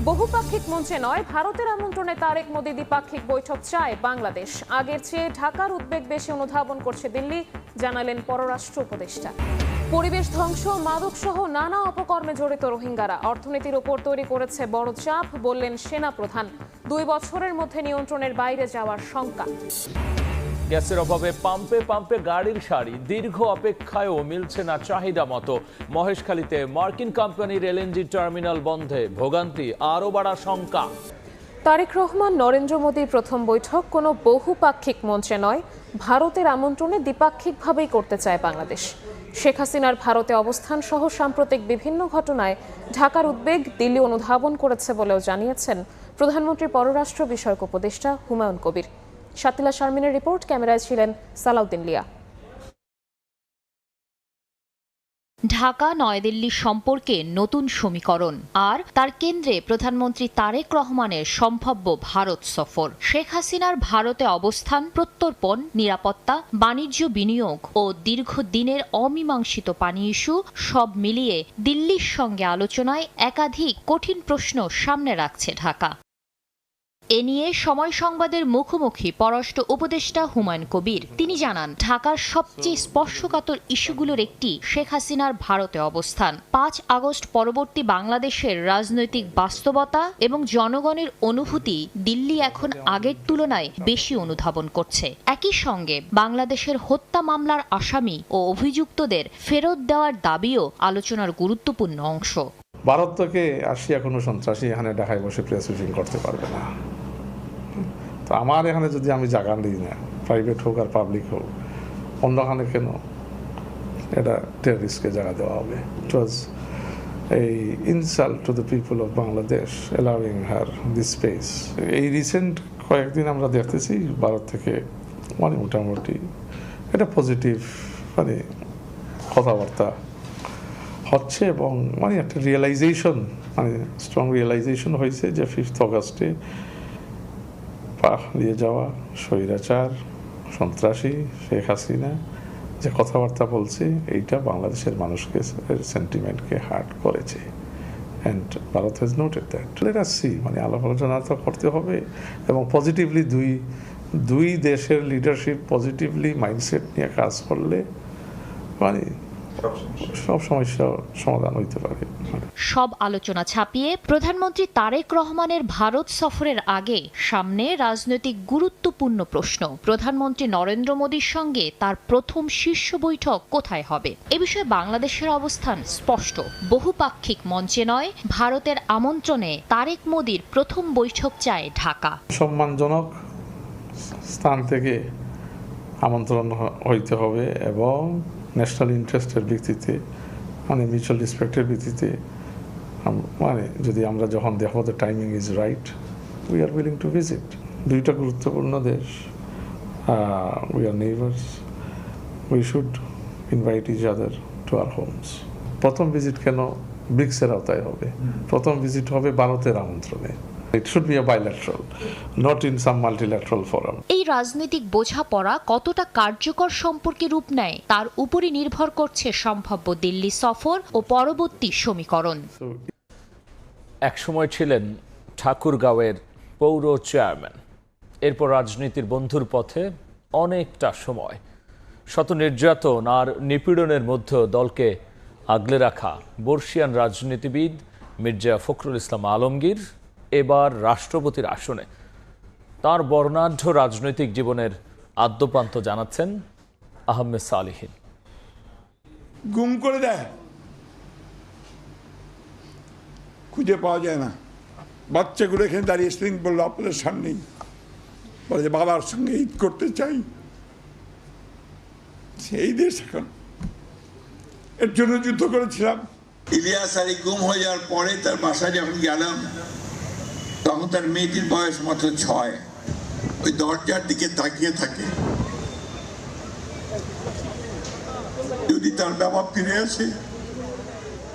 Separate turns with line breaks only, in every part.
বহুপাক্ষিক মঞ্চে নয়, ভারতের আমন্ত্রণে তারেক মোদি দ্বিপাক্ষিক বৈঠক চায় বাংলাদেশ। আগের চেয়ে ঢাকার উদ্বেগ বেশি অনুধাবন করছে দিল্লি, জানালেন পররাষ্ট্র উপদেষ্টা। পরিবেশ ধ্বংস, মাদক সহ নানা অপকর্মে জড়িত রোহিঙ্গারা অর্থনীতির ওপর তৈরি করেছে বড় চাপ, বললেন সেনা প্রধান। 2 বছরের মধ্যে নিয়ন্ত্রণের বাইরে যাওয়ার শঙ্কা।
গ্যাসের অভাবে পাম্পে পাম্পে গাড়ির সারি, দীর্ঘ অপেক্ষায়ও মিলছে না চাহিদা মতো। মহেশখালীতে মার্কিন কোম্পানির এলএনজি টার্মিনাল বন্ধে ভোগান্তি আরও বাড়ার শঙ্কা।
তারেক রহমান নরেন্দ্র মোদীর প্রথম বৈঠক কোনো বহুপাক্ষিক মঞ্চে নয়, ভারতের আমন্ত্রণে দ্বিপাক্ষিকভাবেই করতে চায় বাংলাদেশ। শেখ হাসিনার ভারতে অবস্থান সহ সাম্প্রতিক বিভিন্ন ঘটনায় ঢাকার উদ্বেগ দিল্লি অনুধাবন করেছে বলেও জানিয়েছেন প্রধানমন্ত্রীর পররাষ্ট্র বিষয়ক উপদেষ্টা হুমায়ুন কবির। শাতিলা শারমিনের রিপোর্ট, ক্যামেরায় ছিলেন সালাউদ্দিন লিয়া।
ঢাকা নয়াদিল্লি সম্পর্কে নতুন সমীকরণ, আর তার কেন্দ্রে প্রধানমন্ত্রী তারেক রহমানের সম্ভাব্য ভারত সফর। শেখ হাসিনার ভারতে অবস্থান, প্রত্যর্পণ, নিরাপত্তা, বাণিজ্য, বিনিয়োগ ও দীর্ঘদিনের অমীমাংসিত পানি ইস্যু সব মিলিয়ে দিল্লির সঙ্গে আলোচনায় একাধিক কঠিন প্রশ্ন সামনে রাখছে ঢাকা। এ নিয়ে সময় সংবাদের মুখোমুখি পররাষ্ট্র উপদেষ্টা হুমায়ুন কবির। তিনি জানান, ঢাকার সবচেয়ে স্পর্শকাতর ইস্যুগুলোর একটি শেখ হাসিনার ভারতে অবস্থান। 5 আগস্ট পরবর্তী বাংলাদেশের রাজনৈতিক বাস্তবতা এবং জনগণের অনুভূতি দিল্লি এখন আগের তুলনায় বেশি অনুধাবন করছে। একই সঙ্গে বাংলাদেশের হত্যা মামলার আসামি ও অভিযুক্তদের ফেরত দেওয়ার দাবিও আলোচনার গুরুত্বপূর্ণ অংশ।
ভারত থেকে আসিয়া কোনো সন্ত্রাসী এখানে ঢাকায় বসে প্রেস ব্রিফিং করতে পারবে না। তো আমার এখানে যদি আমি জায়গা দিই না, প্রাইভেট হোক আর পাবলিক হোক, অন্যখানে কেন এটা টেররিস্টকে জায়গা দেওয়া হবে? ইট ওয়াজ এই insult to the people of Bangladesh allowing her this space. এই রিসেন্ট কয়েকদিন আমরা দেখতেছি ভারত থেকে মোটামুটি এটা পজিটিভ কথাবার্তা হচ্ছে, এবং একটা রিয়েলাইজেশন, স্ট্রং রিয়েলাইজেশন হয়েছে যে 5 অগাস্টে পালিয়ে যাওয়া স্বৈরাচার সন্ত্রাসী শেখ হাসিনা যে কথাবার্তা বলছে, এইটা বাংলাদেশের মানুষকে সেন্টিমেন্টকে হার্ট করেছে। And Bharat has noted that. Let us see, আলাপ আলোচনা তো করতে হবে, এবং পজিটিভলি দুই দেশের লিডারশিপ পজিটিভলি মাইন্ডসেট নিয়ে কাজ করলে সব সমস্যার সমাধান হইতে পারে।
সব আলোচনা ছাপিয়ে প্রধানমন্ত্রী তারেক রহমানের ভারত সফরের আগে সামনে রাজনৈতিক গুরুত্বপূর্ণ প্রশ্ন। প্রধানমন্ত্রী নরেন্দ্র মোদীর সঙ্গে তার প্রথম শীর্ষ বৈঠক কোথায় হবে? এ বিষয়ে বাংলাদেশের অবস্থান স্পষ্ট। বহুপাক্ষিক মঞ্চে নয়, ভারতের আমন্ত্রণে তারেক মোদীর প্রথম বৈঠক চায় ঢাকা।
সম্মানজনক স্থান থেকে আমন্ত্রণ হইতে হবে, এবং ন্যাশনাল ইন্টারেস্টের ভিত্তিতে, মিউচুয়াল রেসপেক্টের ভিত্তিতে, যদি আমরা যখন দেখবো the timing is right, we are willing to visit. দুইটা গুরুত্বপূর্ণ দেশ, we are neighbours, we should invite each other to our homes. প্রথম ভিজিট কেন ব্রিক্সের আওতায় হবে? প্রথম ভিজিট হবে ভারতের আমন্ত্রণে। It should be a bilateral, not in some multilateral forum.
এই রাজনৈতিক বোঝাপড়া কতটা কার্যকর সম্পর্কে রূপ নেয় তার উপরই নির্ভর করছে সম্ভাব্য দিল্লি সফর ও পরবর্তী সমীকরণ।
একসময় ছিলেন ঠাকুরগাঁওয়ের পৌর চেয়ারম্যান, এরপর রাজনীতির বন্ধুর পথে অনেকটা সময় শত নির্যাতন আর নিপীড়নের মধ্যেও দলকে আগলে রাখা বর্ষিয়ান রাজনীতিবিদ মির্জা ফখরুল ইসলাম আলমগীর এবার রাষ্ট্রপতির আসনে। তার বর্ণাঢ্য রাজনৈতিক জীবনের আদ্যপ্রান্ত জানাচ্ছেন আহমেদ সালিহিন।
গুম করে দেয়, খুঁজে পাওয়া যায় না। বাচ্চাগুলো এখানে দাঁড়িয়ে স্প্রিং বললো আপনাদের সামনেই, বলে যে বাবার সঙ্গে ঈদ করতে চাই। সেই দেশ এখন, এর জন্য যুদ্ধ করেছিলাম।
ইলিয়াস আলী গুম হয়ে যাওয়ার পরে তার বাসায় যখন গেলাম, তখন তার মেয়েটির বয়স মাত্র 6। ওই দরজার দিকে তাকিয়ে থাকে, যদি তার বাবা ফিরে আসে।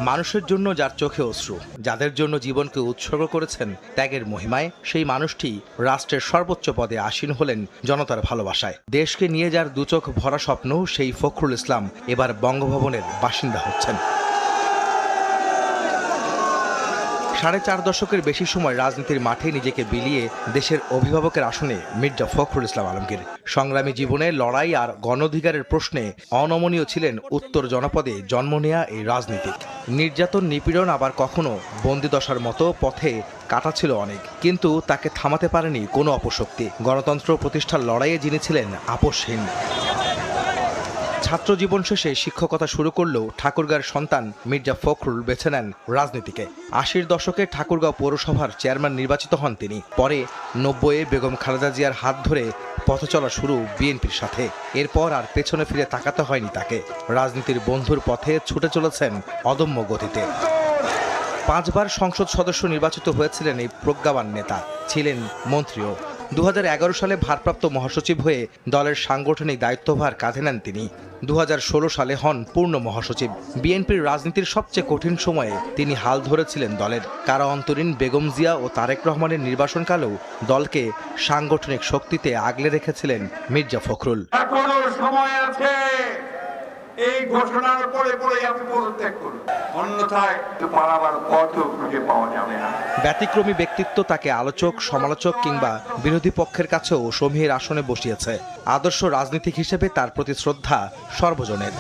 মানুষের জন্য যার চোখে অশ্রু, যাদের জন্য জীবনকে উৎসর্গ করেছেন ত্যাগের মহিমায়, সেই মানুষটি রাষ্ট্রের সর্বোচ্চ পদে আসীন হলেন জনতার ভালোবাসায়। দেশকে নিয়ে যার দুচোখ ভরা স্বপ্ন, সেই ফখরুল ইসলাম এবার বঙ্গভবনের বাসিন্দা হচ্ছেন। 4.5 দশকের বেশি সময় রাজনীতির মাঠে নিজেকে বিলিয়ে দেশের অভিভাবকের আসনে মির্জা ফখরুল ইসলাম আলমগীর। সংগ্রামী জীবনে লড়াই আর গণঅধিকারের প্রশ্নে অনমনীয় ছিলেন উত্তর জনপদে জন্ম নেয়া এই রাজনীতিক। নির্যাতন, নিপীড়ন, আবার কখনো বন্দিদশার মতো পথে কাটা ছিল অনেক, কিন্তু তাকে থামাতে পারেনি কোনো অপশক্তি। গণতন্ত্র প্রতিষ্ঠার লড়াইয়ে যিনি ছিলেন আপোষহীন। ছাত্র জীবন শেষে শিক্ষকতা শুরু করলেও ঠাকুরগাঁর সন্তান মির্জা ফখরুল বেছে নেন রাজনীতিকে। 80-র দশকে ঠাকুরগাঁও পৌরসভার চেয়ারম্যান নির্বাচিত হন তিনি। পরে 90-এ বেগম খালেদা জিয়ার হাত ধরে পথ চলা শুরু বিএনপির সাথে। এরপর আর পেছনে ফিরে তাকাতে হয়নি তাকে। রাজনীতির বন্ধুর পথে ছুটে চলেছেন অদম্য গতিতে। 5 বার সংসদ সদস্য নির্বাচিত হয়েছিলেন এই প্রজ্ঞাবান নেতা, ছিলেন মন্ত্রীও। 2011 সালে ভারপ্রাপ্ত মহাসচিব হয়ে দলের সাংগঠনিক দায়িত্বভার কাঁধে নেন তিনি। 2016 সালে হন পূর্ণ মহাসচিব। বিএনপির রাজনীতির সবচেয়ে কঠিন সময়ে তিনি হাল ধরেছিলেন দলের। কারা অন্তরীণ বেগম জিয়া ও তারেক রহমানের নির্বাসনকালেও দলকে সাংগঠনিক শক্তিতে আগলে রেখেছিলেন মির্জা ফখরুল।
এখনো সময় আছে, এই ঘোষণার পরে আপনি পদত্যাগ করুন, অন্যথায় পালাবার পথও খুঁজে পাওয়া যাবে না।
ব্যতিক্রমী ব্যক্তিত্ব তাকে আলোচক, সমালোচক কিংবা বিরোধী পক্ষের কাছেও সমীহের আসনে বসিয়েছে। আদর্শ রাজনীতিক হিসেবে তার প্রতি শ্রদ্ধা সর্বজনের।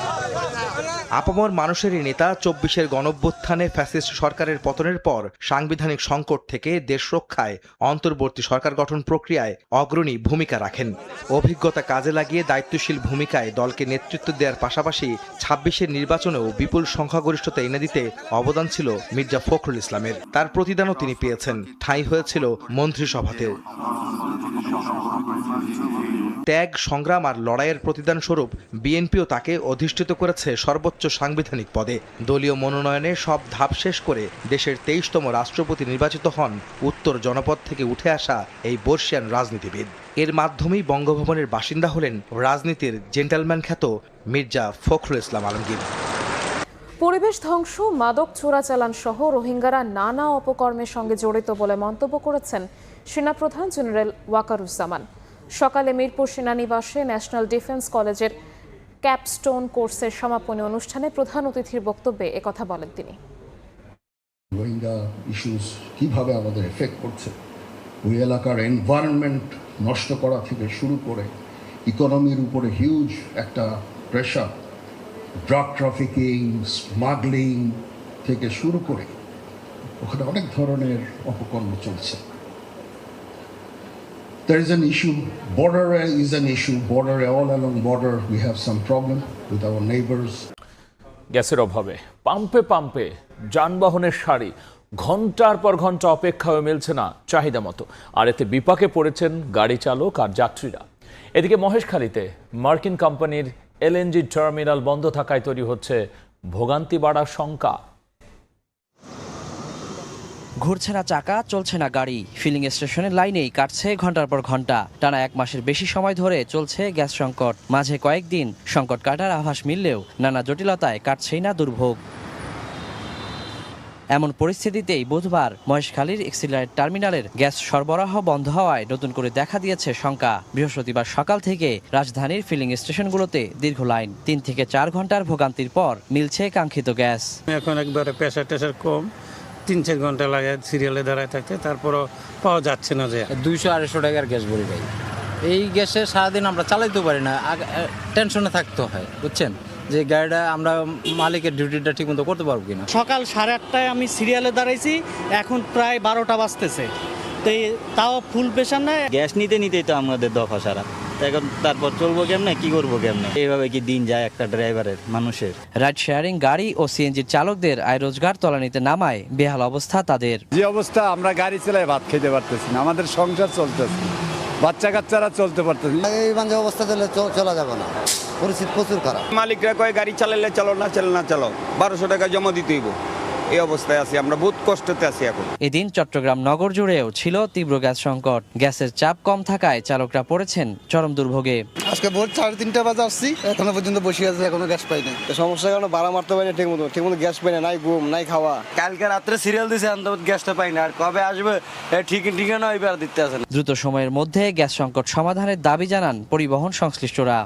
আপামর মানুষেরই নেতা 24-এর গণঅভ্যুত্থানে ফ্যাসিস্ট সরকারের পতনের পর সাংবিধানিক সংকট থেকে দেশ রক্ষায় অন্তর্বর্তী সরকার গঠন প্রক্রিয়ায় অগ্রণী ভূমিকা রাখেন। অভিজ্ঞতা কাজে লাগিয়ে দায়িত্বশীল ভূমিকায় দলকে নেতৃত্ব দেওয়ার পাশাপাশি 26-এর নির্বাচনেও বিপুল সংখ্যাগরিষ্ঠতা এনে দিতে অবদান ছিল মির্জা ফখরুল ইসলামের। তার প্রতিদানও তিনি পেয়েছেন, ঠাঁই হয়েছিল মন্ত্রিসভাতেও। ত্যাগ, সংগ্রাম আর লড়াইয়ের প্রতিদান স্বরূপ বিএনপিও তাকে অধিষ্ঠিত করেছে সর্বোচ্চ সাংবিধানিক পদে। দলীয় মনোনয়নে সব ধাপ শেষ করে দেশের 23তম রাষ্ট্রপতি নির্বাচিত হন উত্তর জনপদ থেকে উঠে আসা এই বর্ষিয়ান রাজনীতিবিদ। এর মাধ্যমেই বঙ্গভবনের বাসিন্দা হলেন রাজনীতির জেন্টলম্যান খ্যাত মির্জা ফখরুল ইসলাম আলমগীর।
পরিবেশ ধ্বংস, মাদক চোরাচালান সহ রোহিঙ্গারা নানা অপকর্মের সঙ্গে জড়িত বলে মন্তব্য করেছেন সেনাপ্রধান জেনারেল ওয়াকারুজ্জামান। সকালে মিরপুর সেনানিবাসে ন্যাশনাল ডিফেন্স কলেজের ক্যাপস্টোন কোর্সের সমাপনী অনুষ্ঠানে প্রধান অতিথির বক্তব্যে একথা বলেন তিনি।
রোহিঙ্গা ইস্যুস কিভাবে আমাদের এফেক্ট করছে, ওই এলাকার এনভায়রনমেন্ট নষ্ট করা থেকে শুরু করে ইকোনমির উপরে হিউজ একটা প্রেশার, ড্রাগ ট্রাফিকিং, স্মাগলিং থেকে শুরু করে ওখানে অনেক ধরনের অপকর্ম চলছে। There is an issue, border is an issue, border, all along border we have some problem with our neighbors.
গ্যাসের অভাবে পাম্পে পাম্পে যানবাহনের সারি, ঘন্টার পর ঘন্টা অপেক্ষা হয়ে মিলছে না চাহিদা মতো, আর এতে বিপাকে পড়েছেন গাড়ি চালক আর যাত্রীরা। এদিকে মহেশখালীতে মার্কিন কোম্পানির এলএনজি টার্মিনাল বন্ধ থাকায় তৈরি হচ্ছে ভোগান্তি বাড়ার শঙ্কা।
ঘুরছে না চাকা, চলছে না গাড়ি, ফিলিং স্টেশনের লাইনেই কাটছে ঘন্টার পর ঘন্টা। টানা 1 মাসের বেশি সময় ধরে চলছে গ্যাস সংকট। মাঝে কয়েকদিন সংকট কাটার আভাস মিললেও নানা জটিলতায় কাটছেই না দুর্ভোগ। এমন পরিস্থিতিতেই বুধবার মহেশখালীর এক্সিলারেট টার্মিনালের গ্যাস সরবরাহ বন্ধ হওয়ায় নতুন করে দেখা দিয়েছে শঙ্কা। বৃহস্পতিবার সকাল থেকে রাজধানীর ফিলিং স্টেশনগুলোতে দীর্ঘ লাইন, 3 থেকে 4 ঘন্টার ভোগান্তির পর মিলছে কাঙ্ক্ষিত গ্যাস।
এখন একবারে প্রেসার টেসার কম, 3-4 ঘন্টা লাগে সিরিয়ালে দাঁড়ায় থাকতে, তারপরও পাওয়া যাচ্ছে না। যে
200-250 টাকার গ্যাস বলি ভাই, এই গ্যাসে সারাদিন আমরা চালাইতে পারি না, টেনশনে থাকতে হয়, বুঝছেন, যে গাড়িটা আমরা মালিকের ডিউটিটা ঠিক মতো করতে পারবো কিনা।
সকাল 8:30টায় আমি সিরিয়ালে দাঁড়াইছি, এখন প্রায় 12টা বাজতেছে, তাও ফুল প্রেশার নেই।
গ্যাস নিতেই তো আমাদের দফা সারা, এখন তারপর চলবো কেমনে, কি করবো কেমনে, এইভাবে কি দিন যায় একটা ড্রাইভারের, মানুষের।
রাইড শেয়ারিং গাড়ি ও সিএনজির চালকদের আয় রোজগার তলানিতে নামায় বেহাল অবস্থা তাদের।
যে অবস্থা, আমরা গাড়ি চালাই ভাত খেতে পারতেছি না, আমাদের সংসার চলতেছে, বাচ্চা কাচ্চারা চলতে পারতেছে না।
এই বাজে অবস্থা চলা যাবে না, পরিস্থিতি প্রচুর খারাপ।
মালিকরা কয় গাড়ি চালালে চলো, না চালো 1200 টাকা জমা দিতে হইব। এই অবস্থায় আছি আমরা, বহুত কষ্টতে আছি এখন।
এদিন চট্টগ্রাম নগর জুড়েও ছিল তীব্র গ্যাস সংকট। গ্যাসের চাপ কম থাকায় চালকরা পড়েছেন চরম দুর্ভোগে।
আজকে ভোর 3:30 বাজে আসছি, এখনো পর্যন্ত বসে আছে, এখনো গ্যাস পাই নাই। সমস্যার কারণে ভাড়া মারতে পারি না ঠিকমতো গ্যাস পাই না, নাই ঘুম নাই খাওয়া। কালকে রাত্রে সিরিয়াল দিছে, গ্যাসটা পাই না, আর কবে আসবে ঠিকানা এবার দিতে আছে।
দ্রুত সময়ের মধ্যে গ্যাস সংকট সমাধানের দাবি জানান পরিবহন সংশ্লিষ্টরা।